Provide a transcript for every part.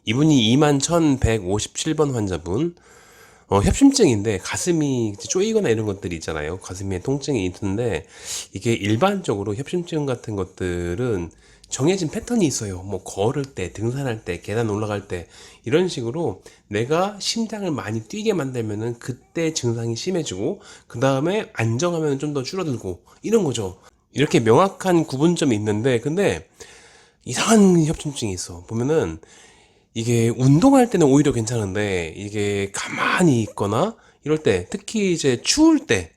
이분이 21,157번 환자분. 협심증인데 가슴이 쪼이거나 이런 것들이 있잖아요. 가슴에 통증이 있는데 이게 일반적으로 협심증 같은 것들은 정해진 패턴이 있어요. 뭐 걸을 때, 등산할 때, 계단 올라갈 때 이런 식으로 내가 심장을 많이 뛰게 만들면은 그때 증상이 심해지고 그 다음에 안정하면 좀 더 줄어들고 이런 거죠. 이렇게 명확한 구분점이 있는데 근데 이상한 협심증이 있어. 보면은 이게 운동할 때는 오히려 괜찮은데 이게 가만히 있거나 이럴 때 특히 이제 추울 때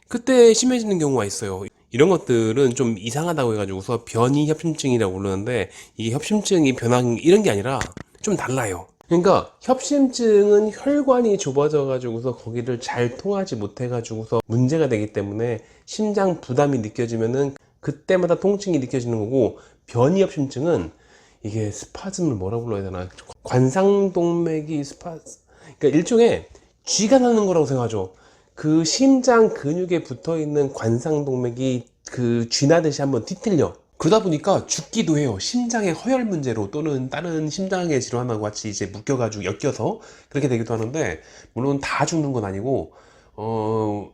그때 심해지는 경우가 있어요. 이런 것들은 좀 이상하다고 해가지고서 변이 협심증이라고 부르는데 이게 협심증이 변한 이런 게 아니라 좀 달라요. 그러니까 협심증은 혈관이 좁아져 가지고서 거기를 잘 통하지 못해 가지고서 문제가 되기 때문에 심장 부담이 느껴지면은 그때마다 통증이 느껴지는 거고, 변이 협심증은 이게 스파즘을 뭐라 불러야 되나, 관상동맥이 그러니까 일종의 쥐가 나는 거라고 생각하죠. 그 심장 근육에 붙어 있는 관상동맥이 그 쥐나듯이 한번 뒤틀려. 그러다 보니까 죽기도 해요. 심장의 허혈 문제로 또는 다른 심장의 질환하고 같이 이제 묶여가지고 엮여서 그렇게 되기도 하는데, 물론 다 죽는 건 아니고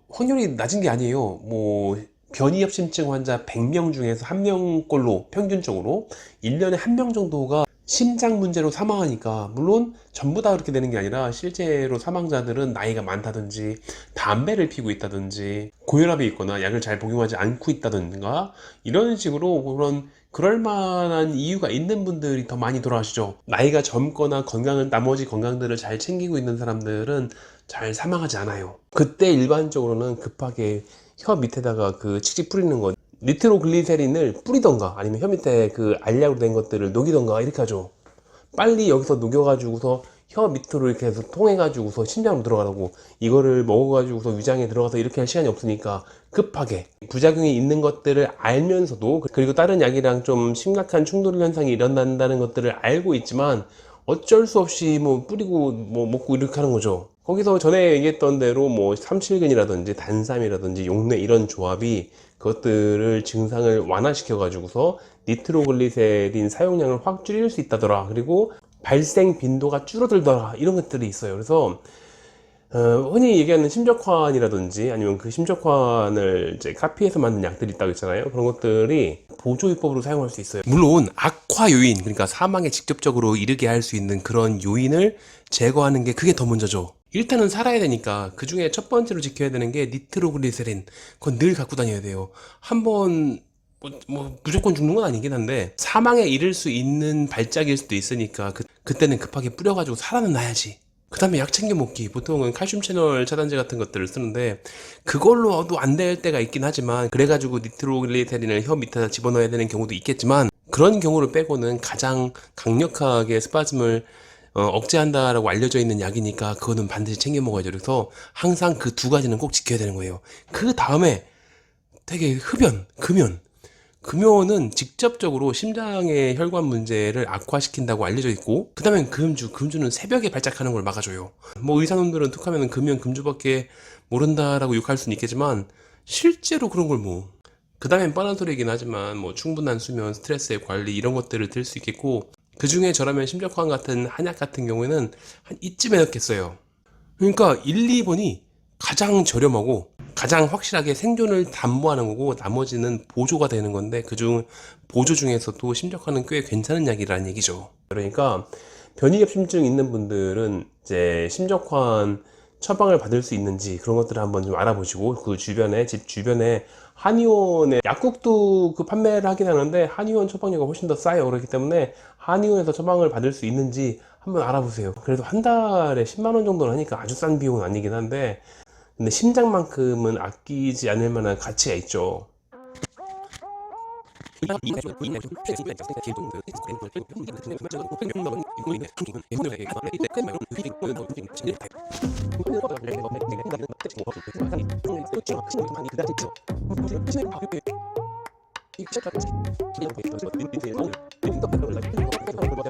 확률이 낮은 게 아니에요. 뭐 변이협심증 환자 100명 중에서 1명꼴로 평균적으로 1년에 1명 정도가 심장 문제로 사망하니까, 물론 전부 다 그렇게 되는 게 아니라 실제로 사망자들은 나이가 많다든지 담배를 피고 있다든지 고혈압이 있거나 약을 잘 복용하지 않고 있다든가 이런 식으로 그럴 만한 이유가 있는 분들이 더 많이 돌아가시죠. 나이가 젊거나 나머지 건강들을 잘 챙기고 있는 사람들은 잘 사망하지 않아요. 그때 일반적으로는 급하게 혀 밑에다가 그 칙칙 뿌리는 거, 니트로글리세린을 뿌리던가 아니면 혀 밑에 그 알약으로 된 것들을 녹이던가 이렇게 하죠. 빨리 여기서 녹여가지고서 혀 밑으로 이렇게 해서 통해가지고서 심장으로 들어가라고. 이거를 먹어가지고서 위장에 들어가서 이렇게 할 시간이 없으니까 급하게 부작용이 있는 것들을 알면서도, 그리고 다른 약이랑 좀 심각한 충돌 현상이 일어난다는 것들을 알고 있지만 어쩔 수 없이 뭐 뿌리고 뭐 먹고 이렇게 하는 거죠. 거기서 전에 얘기했던 대로 뭐 삼칠근이라든지 단삼이라든지 용내 이런 조합이 그것들을 증상을 완화시켜 가지고서 니트로글리세린 사용량을 확 줄일 수 있다더라. 그리고 발생 빈도가 줄어들더라. 이런 것들이 있어요. 그래서 흔히 얘기하는 심적환이라든지 아니면 그 심적환을 이제 카피해서 만든 약들이 있다고 했잖아요. 그런 것들이 보조요법으로 사용할 수 있어요. 물론 악화 요인, 그러니까 사망에 직접적으로 이르게 할 수 있는 그런 요인을 제거하는 게 그게 더 먼저죠. 일단은 살아야 되니까 그 중에 첫 번째로 지켜야 되는 게 니트로글리세린. 그건 늘 갖고 다녀야 돼요. 한번 뭐 무조건 죽는 건 아니긴 한데 사망에 이를 수 있는 발작일 수도 있으니까 그때는 급하게 뿌려가지고 살아는 나야지. 그 다음에 약 챙겨 먹기. 보통은 칼슘 채널 차단제 같은 것들을 쓰는데 그걸로도 안 될 때가 있긴 하지만, 그래가지고 니트로글리세린을 혀 밑에다 집어넣어야 되는 경우도 있겠지만, 그런 경우를 빼고는 가장 강력하게 스파즘을 억제한다라고 알려져 있는 약이니까 그거는 반드시 챙겨 먹어야죠. 그래서 항상 그 두 가지는 꼭 지켜야 되는 거예요. 그 다음에 되게 금연은 직접적으로 심장의 혈관 문제를 악화시킨다고 알려져 있고, 그 다음에 금주는 새벽에 발작하는 걸 막아줘요. 뭐 의사놈들은 툭하면 금주밖에 모른다라고 욕할 수는 있겠지만 실제로 그런 걸 뭐. 그 다음엔 뻔한 소리이긴 하지만 뭐 충분한 수면, 스트레스의 관리 이런 것들을 들 수 있겠고, 그 중에 저라면 심적환 같은 한약 같은 경우에는 한 이쯤에 넣겠어요. 그러니까 1, 2번이 가장 저렴하고 가장 확실하게 생존을 담보하는 거고, 나머지는 보조가 되는 건데 그중 보조 중에서도 심적환은 꽤 괜찮은 약이라는 얘기죠. 그러니까 변이협심증 있는 분들은 이제 심적환 처방을 받을 수 있는지 그런 것들을 한번 좀 알아보시고, 그 주변에, 집 주변에 한의원에 약국도 그 판매를 하긴 하는데 한의원 처방료가 훨씬 더 싸요. 그렇기 때문에 한의원에서 처방을 받을 수 있는지 한번 알아보세요. 그래도 한 달에 10만 원 정도는 하니까 아주 싼 비용은 아니긴 한데, 근데 심장만큼은 아끼지 않을 만한 가치가 있죠.